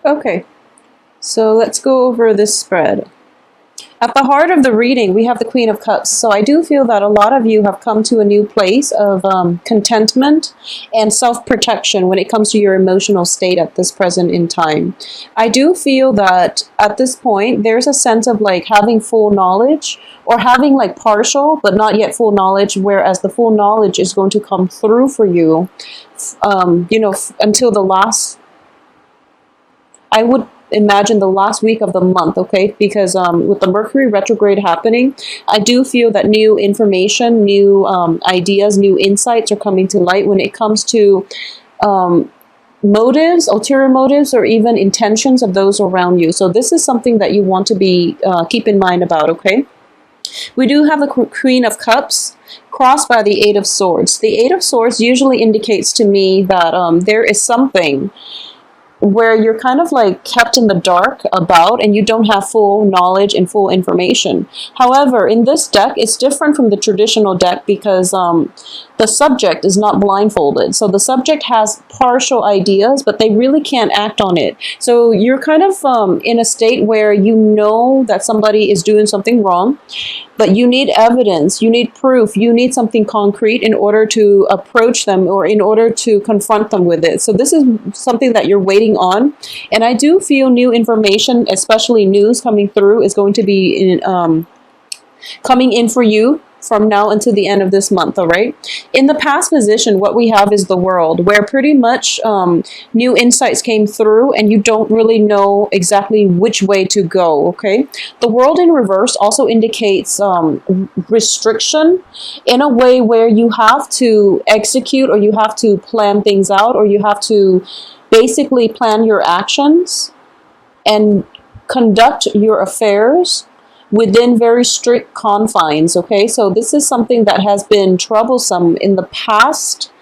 Okay, so let's go over this spread. At the heart of the reading, we have the Queen of Cups. So I do feel that a lot of you have come to a new place of contentment and self-protection when it comes to your emotional state at this present in time. I do feel that at this point, there's a sense of like having full knowledge or having like partial but not yet full knowledge, whereas the full knowledge is going to come through for you, until the last, I would imagine the last week of the month, okay? Because with the Mercury retrograde happening, I do feel that new information, new ideas, new insights are coming to light when it comes to motives, ulterior motives, or even intentions of those around you. So this is something that you want to be keep in mind about, okay? We do have the Queen of Cups crossed by the Eight of Swords. The Eight of Swords usually indicates to me that there is something where you're kind of like kept in the dark about and you don't have full knowledge and full information. However, in this deck, it's different from the traditional deck because the subject is not blindfolded. So the subject has partial ideas, but they really can't act on it. So you're kind of in a state where you know that somebody is doing something wrong, but you need evidence, you need proof, you need something concrete in order to approach them or in order to confront them with it. So this is something that you're waiting on. And I do feel new information, especially news coming through, is going to be coming in for you from now until the end of this month, all right? In the past position, what we have is the World, where pretty much new insights came through and you don't really know exactly which way to go, okay? The World in reverse also indicates restriction in a way where you have to execute or you have to plan things out or you have to basically plan your actions and conduct your affairs within very strict confines, okay? So this is something that has been troublesome in the past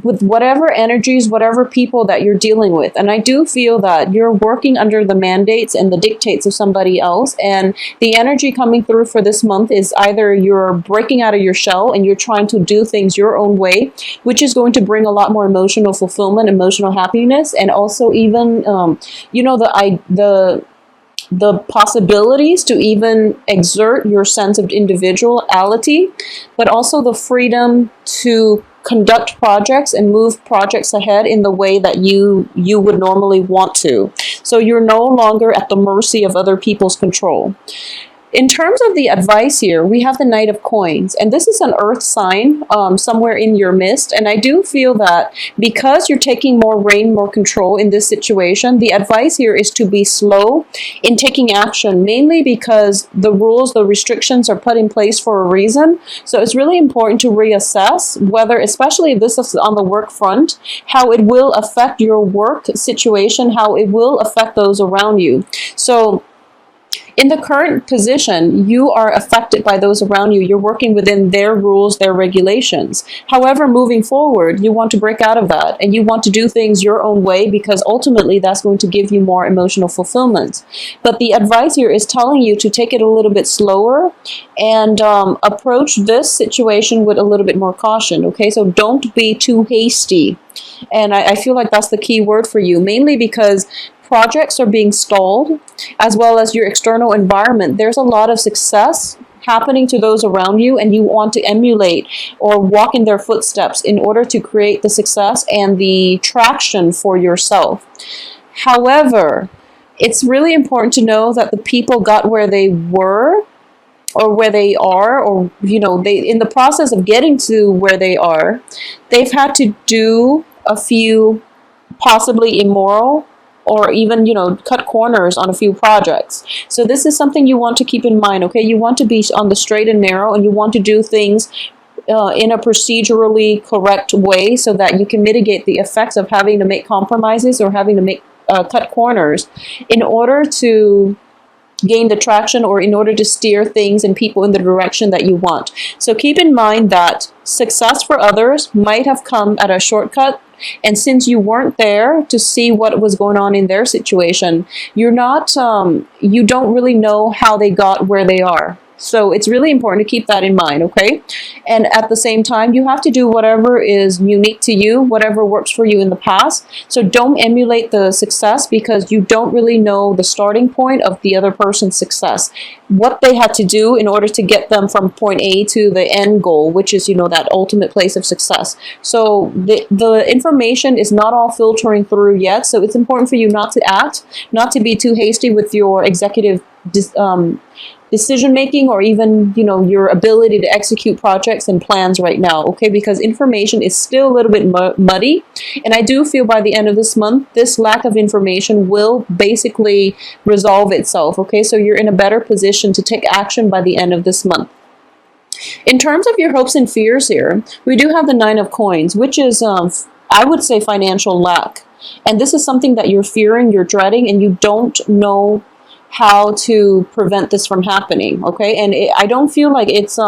with whatever energies, whatever people that you're dealing with. And I do feel that you're working under the mandates and the dictates of somebody else. And the energy coming through for this month is either you're breaking out of your shell and you're trying to do things your own way, which is going to bring a lot more emotional fulfillment, emotional happiness, and also even, the possibilities to even exert your sense of individuality, but also the freedom to conduct projects and move projects ahead in the way that you would normally want to. So you're no longer at the mercy of other people's control. In terms of the advice here, we have the Knight of Coins, and this is an earth sign somewhere in your midst. And I do feel that because you're taking more reign, more control in this situation, the advice here is to be slow in taking action, mainly because the rules, the restrictions are put in place for a reason. So it's really important to reassess whether, especially if this is on the work front, how it will affect your work situation, how it will affect those around you. So in the current position, you are affected by those around you. You're working within their rules, their regulations. However, moving forward, you want to break out of that and you want to do things your own way because ultimately that's going to give you more emotional fulfillment. But the advice here is telling you to take it a little bit slower and approach this situation with a little bit more caution, okay? So don't be too hasty. And I feel like that's the key word for you, mainly because projects are being stalled, as well as your external environment. There's a lot of success happening to those around you, and you want to emulate or walk in their footsteps in order to create the success and the traction for yourself. However, it's really important to know that the people got where they were or where they are, or they in the process of getting to where they are, they've had to do a few possibly immoral or even, cut corners on a few projects. So this is something you want to keep in mind, okay? You want to be on the straight and narrow, and you want to do things in a procedurally correct way so that you can mitigate the effects of having to make compromises or having to make cut corners in order to gain the traction or in order to steer things and people in the direction that you want. So keep in mind that success for others might have come at a shortcut, and since you weren't there to see what was going on in their situation, you don't really know how they got where they are. So it's really important to keep that in mind, okay? And at the same time, you have to do whatever is unique to you, whatever works for you in the past. So don't emulate the success, because you don't really know the starting point of the other person's success, what they had to do in order to get them from point A to the end goal, which is, that ultimate place of success. So the information is not all filtering through yet. So it's important for you not to be too hasty with your executive decision making, or even your ability to execute projects and plans right now, okay? Because information is still a little bit muddy, and I do feel by the end of this month this lack of information will basically resolve itself, okay? So you're in a better position to take action by the end of this month. In terms of your hopes and fears here, we do have the Nine of Coins, which is I would say financial lack, and this is something that you're fearing, you're dreading, and you don't know how to prevent this from happening, okay? And I don't feel like it's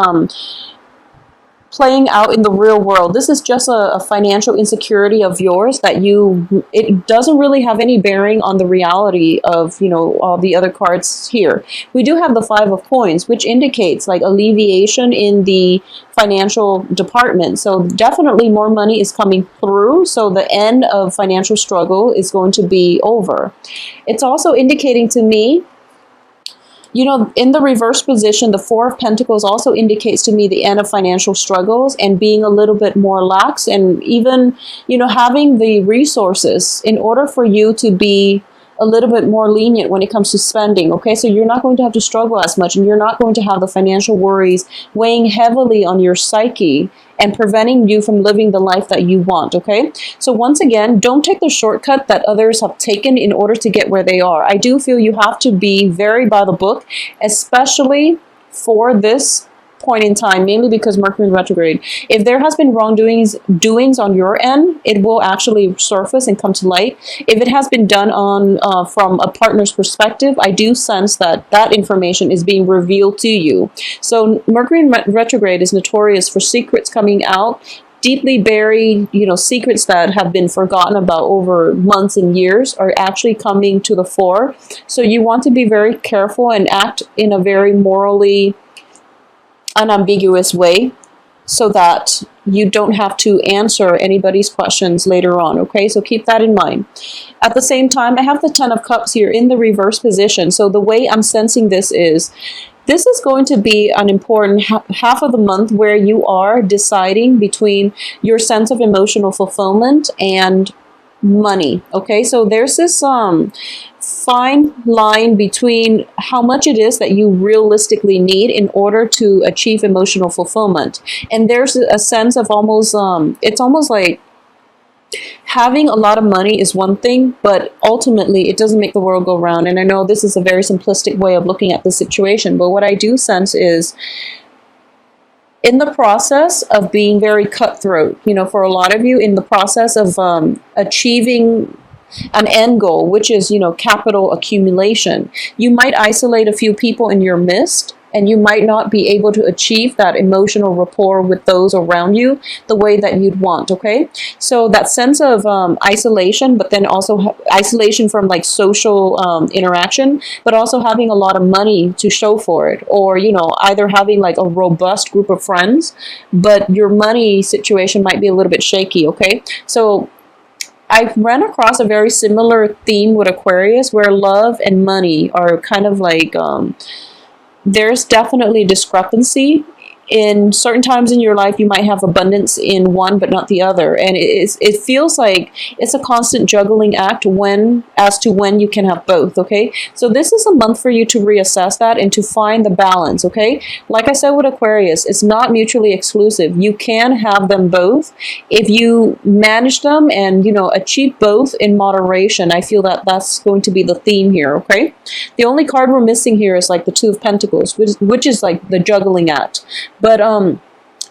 playing out in the real world. This is just a financial insecurity of yours that it doesn't really have any bearing on the reality of, all the other cards here. We do have the Five of Coins, which indicates like alleviation in the financial department. So definitely more money is coming through. So the end of financial struggle is going to be over. It's also indicating to me, in the reverse position, the Four of Pentacles also indicates to me the end of financial struggles and being a little bit more lax, and even, having the resources in order for you to be a little bit more lenient when it comes to spending, okay? So you're not going to have to struggle as much, and you're not going to have the financial worries weighing heavily on your psyche and preventing you from living the life that you want, okay? So once again, don't take the shortcut that others have taken in order to get where they are. I do feel you have to be very by the book, especially for this point in time, mainly because Mercury in retrograde. If there has been doings on your end, it will actually surface and come to light. If it has been done on from a partner's perspective, I do sense that information is being revealed to you. So Mercury in retrograde is notorious for secrets coming out, deeply buried, secrets that have been forgotten about over months and years are actually coming to the fore. So you want to be very careful and act in a very morally unambiguous way, so that you don't have to answer anybody's questions later on, okay? So keep that in mind. At the same time, I have the Ten of Cups here in the reverse position. So the way I'm sensing this is going to be an important half of the month where you are deciding between your sense of emotional fulfillment and money, okay? So there's this fine line between how much it is that you realistically need in order to achieve emotional fulfillment. And there's a sense of almost, it's almost like having a lot of money is one thing, but ultimately it doesn't make the world go round. And I know this is a very simplistic way of looking at the situation, but what I do sense is, in the process of being very cutthroat, for a lot of you, in the process of achieving an end goal, which is, capital accumulation, you might isolate a few people in your midst, and you might not be able to achieve that emotional rapport with those around you the way that you'd want, okay? So that sense of isolation, but then also isolation from like social interaction, but also having a lot of money to show for it, or, either having like a robust group of friends, but your money situation might be a little bit shaky, okay? So I've run across a very similar theme with Aquarius, where love and money are kind of like, there's definitely discrepancy. In certain times in your life, you might have abundance in one but not the other, and it feels like it's a constant juggling act as to when you can have both, okay? So this is a month for you to reassess that and to find the balance, okay? Like I said with Aquarius, it's not mutually exclusive. You can have them both if you manage them and, achieve both in moderation. I feel that that's going to be the theme here, okay? The only card we're missing here is like the Two of Pentacles, which is like the juggling act. But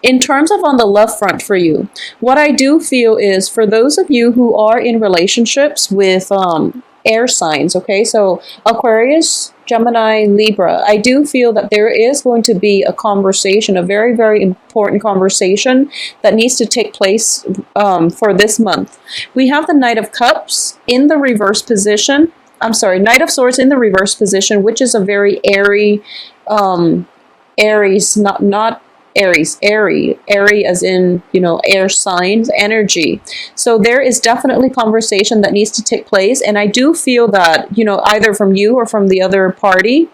in terms of on the love front for you, what I do feel is, for those of you who are in relationships with air signs, okay, so Aquarius, Gemini, Libra, I do feel that there is going to be a conversation, a very, very important conversation that needs to take place for this month. We have the Knight of Cups in the reverse position. I'm sorry, Knight of Swords in the reverse position, which is a very airy Aries, not Aries, airy as in, air signs, energy. So there is definitely conversation that needs to take place. And I do feel that, either from you or from the other party,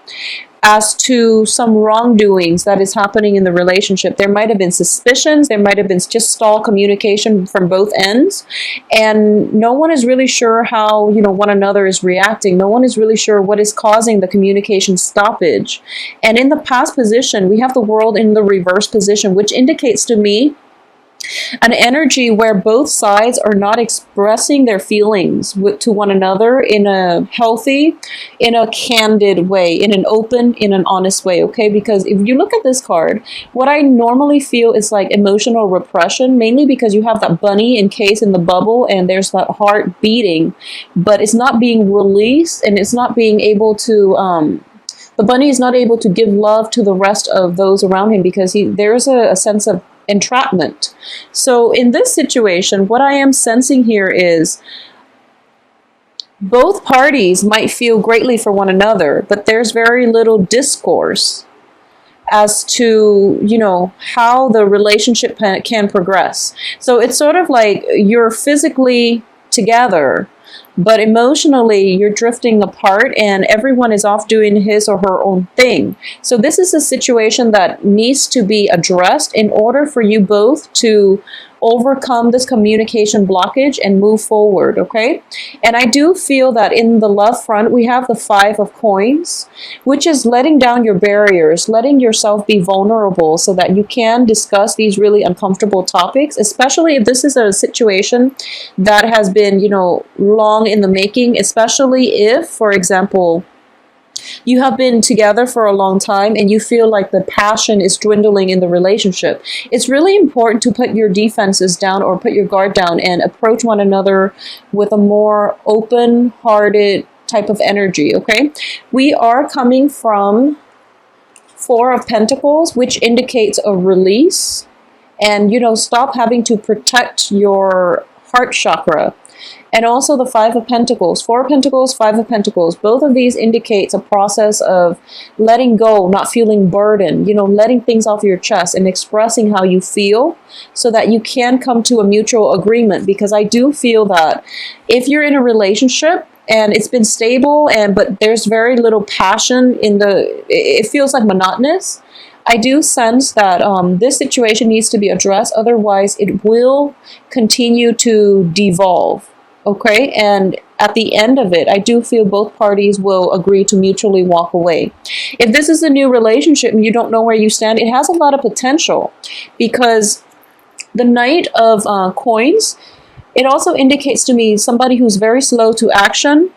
as to some wrongdoings that is happening in the relationship. There might have been suspicions, there might have been just stalled communication from both ends, and no one is really sure how, one another is reacting. No one is really sure what is causing the communication stoppage. And in the past position, we have the world in the reverse position, which indicates to me an energy where both sides are not expressing their feelings to one another in a healthy, in a candid way, in an open, in an honest way, okay? Because if you look at this card, what I normally feel is like emotional repression, mainly because you have that bunny encased in the bubble and there's that heart beating, but it's not being released and it's not being able to, the bunny is not able to give love to the rest of those around him because there's a sense of entrapment. So in this situation, what I am sensing here is both parties might feel greatly for one another, but there's very little discourse as to, how the relationship can progress. So it's sort of like you're physically together, but emotionally you're drifting apart and everyone is off doing his or her own thing. So this is a situation that needs to be addressed in order for you both to overcome this communication blockage and move forward, okay? And I do feel that in the love front, we have the 5 of coins, which is letting down your barriers, letting yourself be vulnerable so that you can discuss these really uncomfortable topics, especially if this is a situation that has been, long in the making, especially if, for example, you have been together for a long time and you feel like the passion is dwindling in the relationship. It's really important to put your defenses down or put your guard down and approach one another with a more open-hearted type of energy, okay? We are coming from 4 of Pentacles, which indicates a release and, stop having to protect your heart chakra. And also the 5 of Pentacles, 4 of Pentacles, 5 of Pentacles. Both of these indicates a process of letting go, not feeling burdened, letting things off your chest and expressing how you feel so that you can come to a mutual agreement. Because I do feel that if you're in a relationship and it's been stable but there's very little passion it feels like monotonous. I do sense that this situation needs to be addressed. Otherwise, it will continue to devolve. Okay, and at the end of it, I do feel both parties will agree to mutually walk away. If this is a new relationship and you don't know where you stand, it has a lot of potential because the Knight of Coins, it also indicates to me somebody who's very slow to action,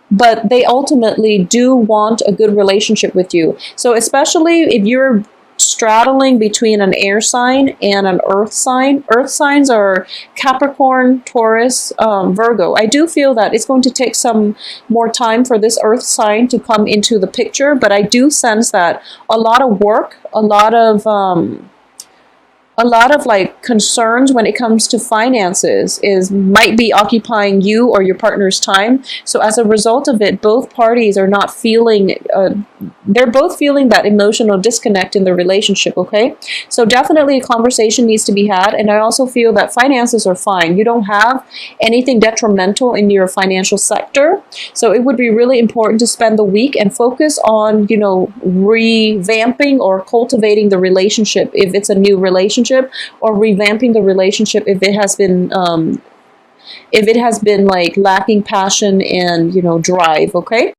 but they ultimately do want a good relationship with you. So especially if you're straddling between an air sign and an earth sign. Earth signs are Capricorn, Taurus, Virgo. I do feel that it's going to take some more time for this earth sign to come into the picture, but I do sense that a lot of work, a lot of like concerns when it comes to finances might be occupying you or your partner's time. So as a result of it, both parties are not feeling, they're both feeling that emotional disconnect in the relationship, okay? So definitely a conversation needs to be had. And I also feel that finances are fine. You don't have anything detrimental in your financial sector. So it would be really important to spend the week and focus on, revamping or cultivating the relationship if it's a new relationship, or revamping the relationship if it has been like lacking passion and drive, okay?